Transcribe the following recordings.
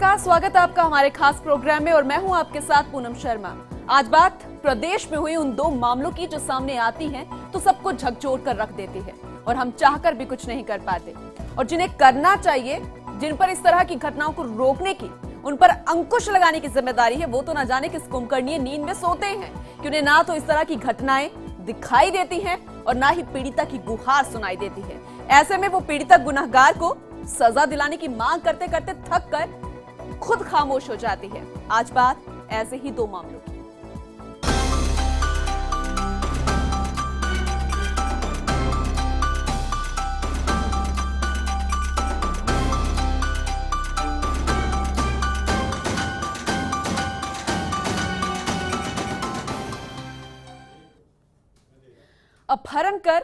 नमस्कार, स्वागत है आपका हमारे खास प्रोग्राम में और मैं हूं आपके साथ पूनम शर्मा। आज बात प्रदेश में हुई उन दो मामलों की जो सामने आती हैं तो सबको झकझोर कर रख देती है और हम चाहकर भी कुछ नहीं कर पाते। और जिन्हें करना चाहिए, जिन पर इस तरह की घटनाओं को रोकने की, उन पर अंकुश लगाने की जिम्मेदारी है, वो तो न जाने किस कुंभकर्णीय नींद में सोते हैं कि उन्हें ना तो इस तरह की घटनाएं दिखाई देती हैं और ना ही पीड़िता की गुहार सुनाई देती है। ऐसे में वो पीड़िता गुनहगार को सजा दिलाने की मांग करते करते थक कर खुद खामोश हो जाती है। आज बात ऐसे ही दो मामलों की। अपहरण कर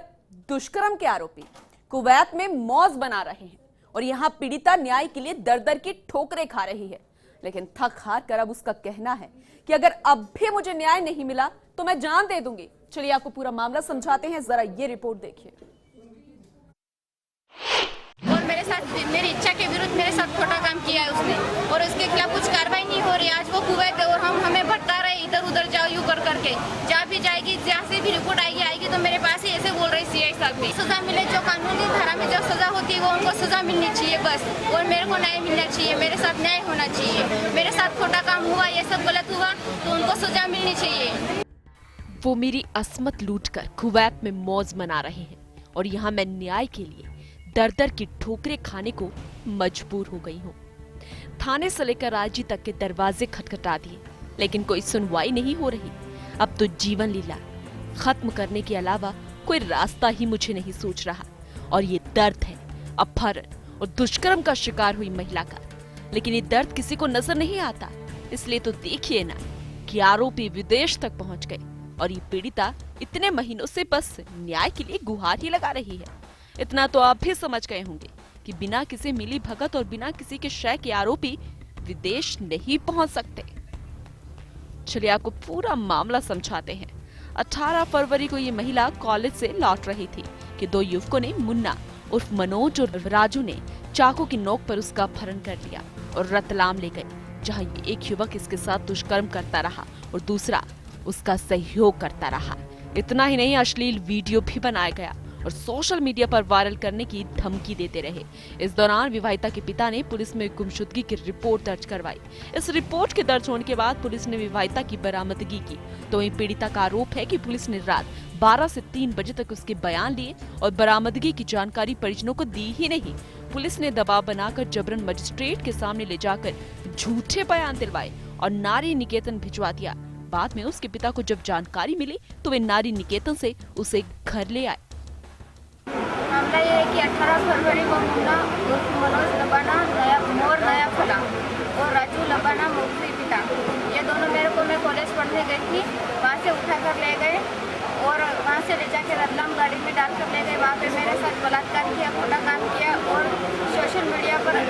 दुष्कर्म के आरोपी कुवैत में मौज बना रहे हैं और यहां पीड़िता न्याय के लिए दर दर की ठोकरें खा रही है। लेकिन थक हार कर अब उसका कहना है कि अगर अब भी मुझे न्याय नहीं मिला तो मैं जान दे दूंगी। चलिए आपको पूरा मामला समझाते हैं, जरा ये रिपोर्ट देखिए। और मेरे साथ मेरी इच्छा के विरुद्ध मेरे साथ खोटा काम किया है उसने और उसके खिलाफ कुछ कार्रवाई नहीं हो रही। आज वो कुवैत है और हमें भटका रहे, इधर उधर जाओ यूं कर करके। जहाँ भी जाएगी, जहाँ से भी रिपोर्ट आएगी तो मेरे पास ही ऐसे बोल रहे सीआई साहब भी सजा मिले, जो कानूनी धारा में जो सजा होती है वो उनको सजा मिलनी चाहिए बस। और मेरे को न्याय मिलना चाहिए, मेरे साथ न्याय होना चाहिए। मेरे साथ खोटा काम हुआ, ये सब गलत हुआ तो उनको सजा मिलनी चाहिए। वो मेरी अस्मत लूटकर कुवैत में मौज मना रहे हैं और यहाँ मैं न्याय के लिए दर दर की ठोकरें खाने को मजबूर हो गई हूँ। थाने से लेकर आईजी तक के दरवाजे खटखटा दिए लेकिन कोई सुनवाई नहीं हो रही। अब तो जीवन लीला खत्म करने के अलावा कोई रास्ता ही मुझे नहीं सूझ रहा। और ये दर्द है अपहरण और दुष्कर्म का शिकार हुई महिला का। लेकिन ये दर्द किसी को नजर नहीं आता, इसलिए तो देखिए ना कि आरोपी विदेश तक पहुंच गए और ये पीड़िता इतने महीनों से बस न्याय के लिए गुहार ही लगा रही है। इतना तो आप भी समझ गए होंगे कि बिना किसी मिली भगत और बिना किसी के शय के आरोपी विदेश नहीं पहुंच सकते। चलिए आपको पूरा मामला समझाते हैं। 18 फरवरी को ये महिला कॉलेज से लौट रही थी कि दो युवकों ने, मुन्ना उर्फ मनोज और राजू ने चाकू की नोक पर उसका अपहरण कर लिया और रतलाम ले गए, जहां ये एक युवक इसके साथ दुष्कर्म करता रहा और दूसरा उसका सहयोग करता रहा। इतना ही नहीं, अश्लील वीडियो भी बनाया गया और सोशल मीडिया पर वायरल करने की धमकी देते रहे। इस दौरान विवाहिता के पिता ने पुलिस में गुमशुदगी की रिपोर्ट दर्ज करवाई। इस रिपोर्ट के दर्ज होने के बाद पुलिस ने विवाहिता की बरामदगी की। तो वहीं पीड़िता का आरोप है कि पुलिस ने रात 12 से 3 बजे तक उसके बयान लिए और बरामदगी की जानकारी परिजनों को दी ही नहीं। पुलिस ने दबाव बनाकर जबरन मजिस्ट्रेट के सामने ले जाकर झूठे बयान दिलवाए और नारी निकेतन भिजवा दिया। बाद में उसके पिता को जब जानकारी मिली तो वे नारी निकेतन से उसे घर ले आए। मामला ये है कि 18 फरवरी को मुन्ना उर्फ मनोज लबाना नया फला और राजू लबाना मुफ्ती पिता, ये दोनों मेरे को, मैं कॉलेज पढ़ने गई थी, वहाँ से उठा कर ले गए और वहाँ से ले जाकर रतलाम गाड़ी में डाल कर ले गए। वहाँ पे मेरे साथ बलात्कार किया, खोटा काम किया और सोशल मीडिया पर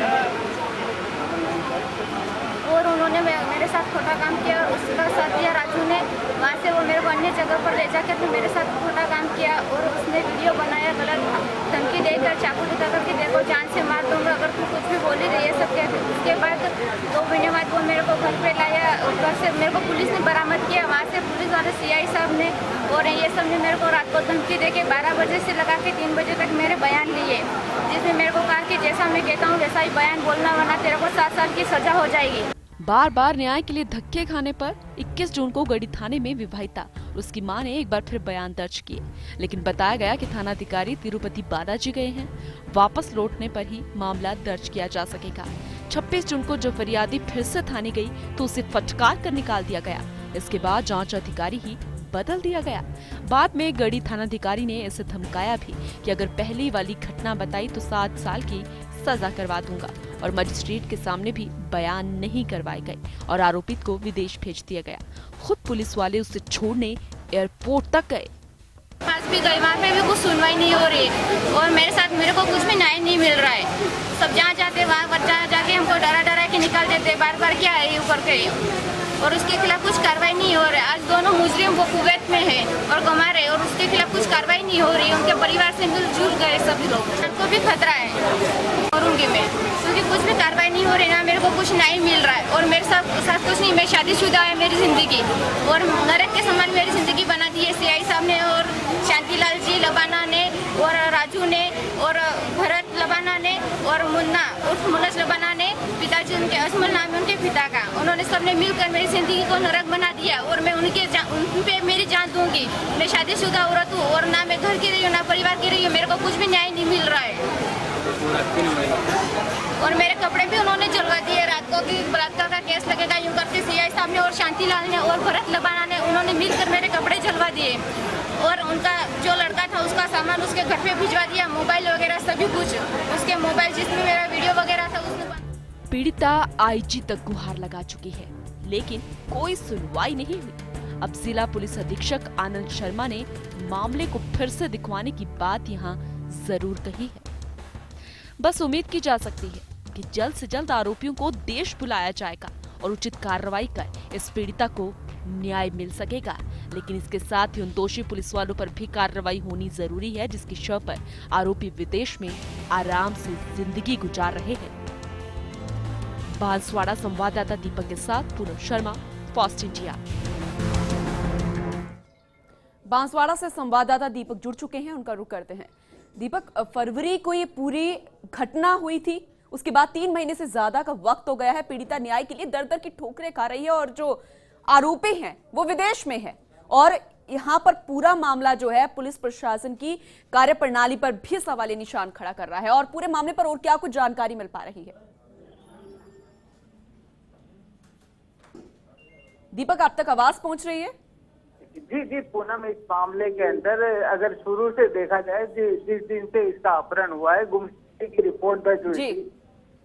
और उन्होंने मेरे साथ खोटा काम किया और उसका साथ दिया राजू ने। वहाँ से वो मेरे को अन्य जगह पर ले जाकर भी मेरे साथ खोटा काम किया और उसने वीडियो बनाया, गलत धमकी देकर, चाकू दिखा करके देखो जान से मार दूंगा अगर तू कुछ भी बोली रही है सब कहते। उसके बाद 2 महीने बाद वो मेरे को घर पे लाया, घर से मेरे को पुलिस ने बरामद किया। वहाँ से पुलिस वाले सीआई साहब ने और ये सब ने मेरे को रात को धमकी दे के 12 बजे से लगा के 3 बजे तक मेरे बयान लिए, जिसमें मेरे को कहा कि जैसा मैं कहता हूँ वैसा ही बयान बोलना वरना तेरे को 7 साल की सजा हो जाएगी। बार बार न्याय के लिए धक्के खाने पर 21 जून को गढ़ी थाने में विवाहिता और उसकी मां ने एक बार फिर बयान दर्ज किए, लेकिन बताया गया कि थानाधिकारी तिरुपति बालाजी गए हैं, वापस लौटने पर ही मामला दर्ज किया जा सकेगा। 26 जून को जब फरियादी फिर से थाने गई तो उसे फटकार कर निकाल दिया गया। इसके बाद जांच अधिकारी ही बदल दिया गया। बाद में गढ़ी थानाधिकारी ने इसे धमकाया भी कि अगर पहली वाली घटना बताई तो 7 साल की सजा करवा दूंगा और मजिस्ट्रेट के सामने भी बयान नहीं करवाए गए और आरोपित को विदेश भेज दिया गया। खुद पुलिस वाले उसे छोड़ने एयरपोर्ट तक गए। पास भी गए, वहाँ पे भी कुछ सुनवाई नहीं हो रही और मेरे को कुछ भी न्याय नहीं मिल रहा है। सब जहाँ जाते वहाँ बच्चा जाके हमको डरा के निकाल देते, बार बार क्या है यूँ करके। और उसके खिलाफ कुछ कार्रवाई नहीं हो रही है। आज दोनों मुजरिम वो कुवैत में है और कमा रहे और उसके खिलाफ कुछ कार्रवाई नहीं हो रही है। उनके परिवार से मिलजुल गए सभी लोग। उनको भी खतरा है करूँगी मैं, क्योंकि कुछ भी कार्रवाई नहीं हो रही ना, मेरे को कुछ नहीं मिल रहा है और मेरे साथ कुछ नहीं। मैं शादीशुदा है मेरी ज़िंदगी और नरक के समान मेरी ज़िंदगी बना दी है सीआई साहब ने और शांतिलाल जी लबाना ने और राजू ने और भरत लबाना ने और मुन्ना उर्फ मुनस लबाना ने, पिताजी उनके असमल नाम है उनके पिता का। उन्होंने सबने मिलकर मेरी ज़िंदगी को नरक बना दिया और मैं उन पे मेरी जान दूंगी। मैं शादीशुदा औरत हूँ और ना मैं घर की रही हूँ ना परिवार की रही हूँ। मेरे को कुछ भी न्याय नहीं मिल रहा है और मेरे कपड़े भी उन्होंने जलवा दिए रात को कि बलात्कार का केस लगेगा यूं करके सीआई साहब ने और शांतिलाल ने और भरत लबाना ने उन्होंने मिलकर मेरे कपड़े जलवा दिए और उनका जो लड़का था उसका सामान उसके घर पे भिजवा दिया, मोबाइल वगैरह सभी कुछ, उसके मोबाइल जिसमें मेरा वीडियो वगैरह था उसने। पीड़िता आईजी तक गुहार लगा चुकी है, लेकिन कोई सुनवाई नहीं हुई। अब जिला पुलिस अधीक्षक आनंद शर्मा ने मामले को फिर से दिखवाने की बात यहाँ जरूर कही है। बस उम्मीद की जा सकती है कि जल्द से जल्द आरोपियों को देश बुलाया जाएगा और उचित कार्रवाई कर इस पीड़िता को न्याय मिल सकेगा। लेकिन इसके साथ ही उन दोषी पुलिस वालों पर भी कार्रवाई होनी जरूरी है, जिसकी शव पर आरोपी विदेश में आराम से जिंदगी गुजार रहे हैं। बांसवाड़ा संवाददाता दीपक के साथ पूनम शर्मा, फास्ट इंडिया। बांसवाड़ा से संवाददाता दीपक जुड़ चुके हैं, उनका रुख करते हैं। दीपक, फरवरी को ये पूरी घटना हुई थी, उसके बाद 3 महीने से ज्यादा का वक्त हो गया है। पीड़िता न्याय के लिए दर दर की ठोकरें खा रही है और जो आरोपी हैं वो विदेश में है और यहाँ पर पूरा मामला जो है पुलिस प्रशासन की कार्यप्रणाली पर भी सवालिया निशान खड़ा कर रहा है। और पूरे मामले पर और क्या कुछ जानकारी मिल पा रही है? दीपक, आप तक आवाज पहुंच रही है? जी पूनम, इस मामले के अंदर अगर शुरू से देखा जाए जिस दिन से इसका अपहरण हुआ है, गुमशुदगी की रिपोर्ट दर्ज हुई थी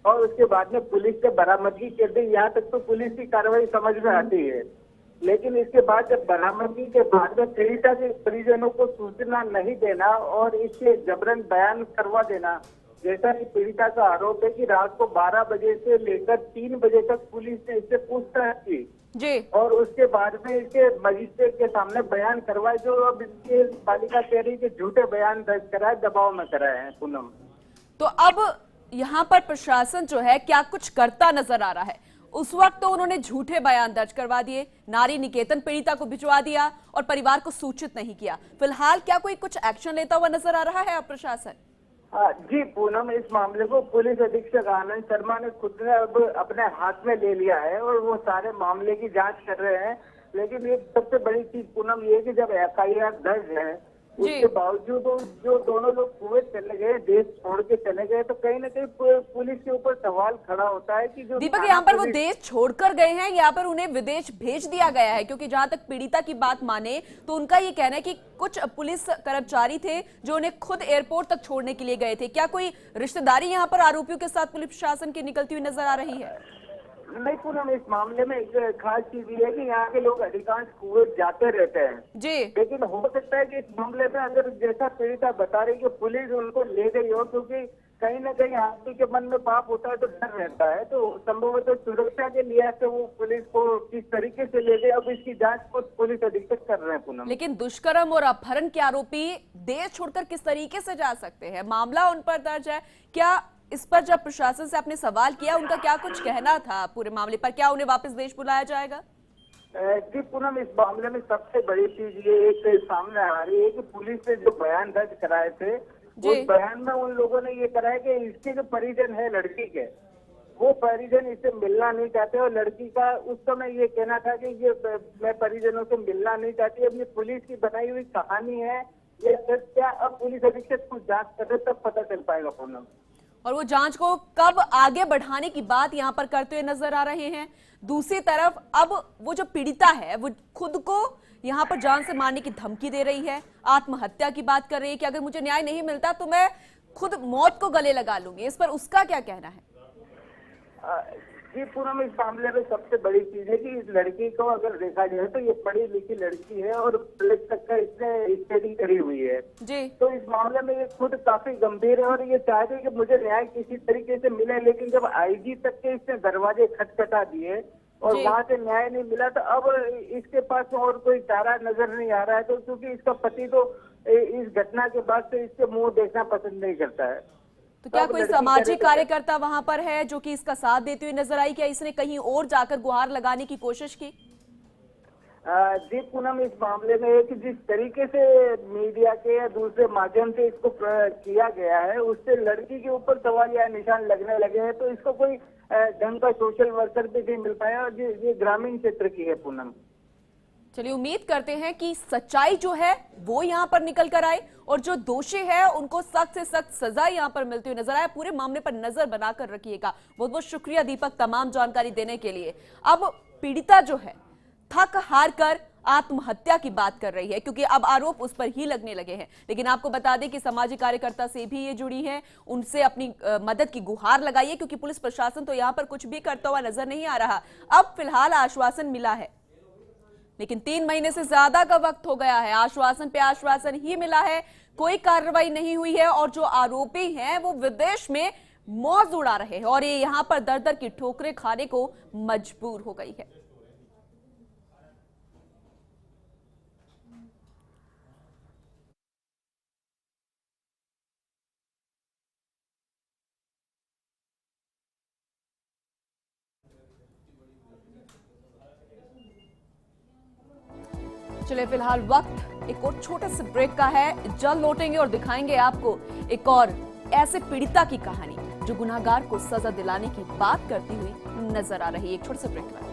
और उसके बाद में पुलिस ने बरामदगी कर दी। यहाँ तक तो पुलिस की कार्रवाई समझ में आती है, लेकिन इसके बाद जब बरामदगी के बाद में पीड़िता के परिजनों को सूचना नहीं देना और इसके जबरन बयान करवा देना, जैसा कि पीड़िता का आरोप है कि रात को 12 बजे से लेकर 3 बजे तक पुलिस ने इससे पूछताछ की जी और उसके बाद में इसके मजिस्ट्रेट के सामने बयान करवाए, जो अब इसके बालिका कह रही कि झूठे बयान दर्ज कराए, दबाव में कराए हैं। पूनम, तो अब यहाँ पर प्रशासन जो है क्या कुछ करता नजर आ रहा है? उस वक्त तो उन्होंने झूठे बयान दर्ज करवा दिए, नारी निकेतन पीड़िता को भिजवा दिया और परिवार को सूचित नहीं किया। फिलहाल क्या कोई कुछ एक्शन लेता हुआ नजर आ रहा है अब प्रशासन? जी पूनम, इस मामले को पुलिस अधीक्षक आनंद शर्मा ने खुद ने अब अपने हाथ में ले लिया है और वो सारे मामले की जांच कर रहे हैं। लेकिन ये सबसे बड़ी चीज पूनम ये कि जब FIR दर्ज है उसके बावजूद जो दोनों लोग कुवैत चले गए, देश छोड़ के चले गए, तो कहीं ना कहीं पुलिस के ऊपर सवाल खड़ा होता है कि जो दीपक, यहाँ पर वो देश छोड़कर गए हैं, यहाँ पर उन्हें विदेश भेज दिया गया है, क्योंकि जहां तक पीड़िता की बात माने तो उनका ये कहना है कि कुछ पुलिस कर्मचारी थे जो उन्हें खुद एयरपोर्ट तक छोड़ने के लिए गए थे। क्या कोई रिश्तेदारी यहाँ पर आरोपियों के साथ पुलिस प्रशासन की निकलती हुई नजर आ रही है? नहीं पूनम, इस मामले में एक खास चीज ये है कि यहाँ के लोग अधिकांश कुवैत जाते रहते हैं जी, लेकिन हो सकता है कि इस मामले में अगर जैसा पीड़िता बता रही कि पुलिस उनको ले गई हो, क्योंकि कहीं ना कहीं आदमी के मन में पाप होता है तो डर रहता है, तो संभवतः सुरक्षा के लिए से वो पुलिस को किस तरीके से ले गए, अब इसकी जांच को पुलिस अधीक्षक कर रहे हैं। पूनम, लेकिन दुष्कर्म और अपहरण के आरोपी देश छोड़कर किस तरीके से जा सकते हैं? मामला उन पर दर्ज है। क्या इस पर जब प्रशासन से आपने सवाल किया, उनका क्या कुछ कहना था पूरे मामले पर? क्या उन्हें वापस देश बुलाया जाएगा? जी पूनम, इस मामले में सबसे बड़ी चीज ये एक सामने आ रही है कि पुलिस ने जो बयान दर्ज कराए थे उस बयान में उन लोगों ने ये कराया कि इसके जो परिजन है लड़की के, वो परिजन इससे मिलना नहीं चाहते और लड़की का उस समय ये कहना था कि ये मैं परिजनों से मिलना नहीं चाहती। अपनी पुलिस की बनाई हुई कहानी है ये सच क्या, अब पुलिस अधीक्षक कुछ जांच कर रहे तब पता चल पाएगा। पूनम, और वो जांच को कब आगे बढ़ाने की बात यहाँ पर करते हुए नजर आ रहे हैं। दूसरी तरफ अब वो जो पीड़िता है वो खुद को यहाँ पर जान से मारने की धमकी दे रही है, आत्महत्या की बात कर रही है कि अगर मुझे न्याय नहीं मिलता तो मैं खुद मौत को गले लगा लूंगी। इस पर उसका क्या कहना है? जी पूनम, इस मामले में सबसे बड़ी चीज है कि इस लड़की को अगर देखा जाए तो ये पढ़ी लिखी लड़की है और प्लस तक का इसने स्टडी करी हुई है जी, तो इस मामले में ये खुद काफी गंभीर है और ये चाहते हैं कि मुझे न्याय किसी तरीके से मिले। लेकिन जब IG तक के इसने दरवाजे खटखटा दिए और जी। वहां से न्याय नहीं मिला, तो अब इसके पास और कोई चारा नजर नहीं आ रहा है। तो क्योंकि इसका पति तो इस घटना के बाद से इसके मुंह देखना पसंद नहीं करता है। तो क्या अब कोई लड़की सामाजिक करे तो- कार्यकर्ता वहां पर है जो कि इसका साथ देती हुई नजर आई? क्या इसने कहीं और जाकर गुहार लगाने की कोशिश की? जी पूनम, इस मामले में है कि जिस तरीके से मीडिया के या दूसरे माध्यम से इसको किया गया है, उससे लड़की के ऊपर सवाल या निशान लगने लगे हैं। तो इसको कोई ढंग का सोशल वर्कर भी नहीं मिल पाया, और ये ग्रामीण क्षेत्र की है पूनम। चलिए उम्मीद करते हैं कि सच्चाई जो है वो यहाँ पर निकल कर आए और जो दोषी है उनको सख्त से सख्त सजा यहाँ पर मिलती हुई नजर आए। पूरे मामले पर नजर बनाकर रखिएगा। बहुत बहुत शुक्रिया दीपक तमाम जानकारी देने के लिए। अब पीड़िता जो है थक हार कर आत्महत्या की बात कर रही है, क्योंकि अब आरोप उस पर ही लगने लगे हैं। लेकिन आपको बता दें कि सामाजिक कार्यकर्ता से भी ये जुड़ी है, उनसे अपनी मदद की गुहार लगाइए, क्योंकि पुलिस प्रशासन तो यहाँ पर कुछ भी करता हुआ नजर नहीं आ रहा। अब फिलहाल आश्वासन मिला है, लेकिन 3 महीने से ज्यादा का वक्त हो गया है, आश्वासन पे आश्वासन ही मिला है, कोई कार्रवाई नहीं हुई है। और जो आरोपी हैं वो विदेश में मौज उड़ा रहे हैं और ये यहाँ पर दर दर की ठोकरें खाने को मजबूर हो गई है। चलिए फिलहाल वक्त एक और छोटे से ब्रेक का है, जल्द लौटेंगे और दिखाएंगे आपको एक और ऐसे पीड़िता की कहानी जो गुनाहगार को सजा दिलाने की बात करती हुई नजर आ रही है। एक छोटे से ब्रेक में।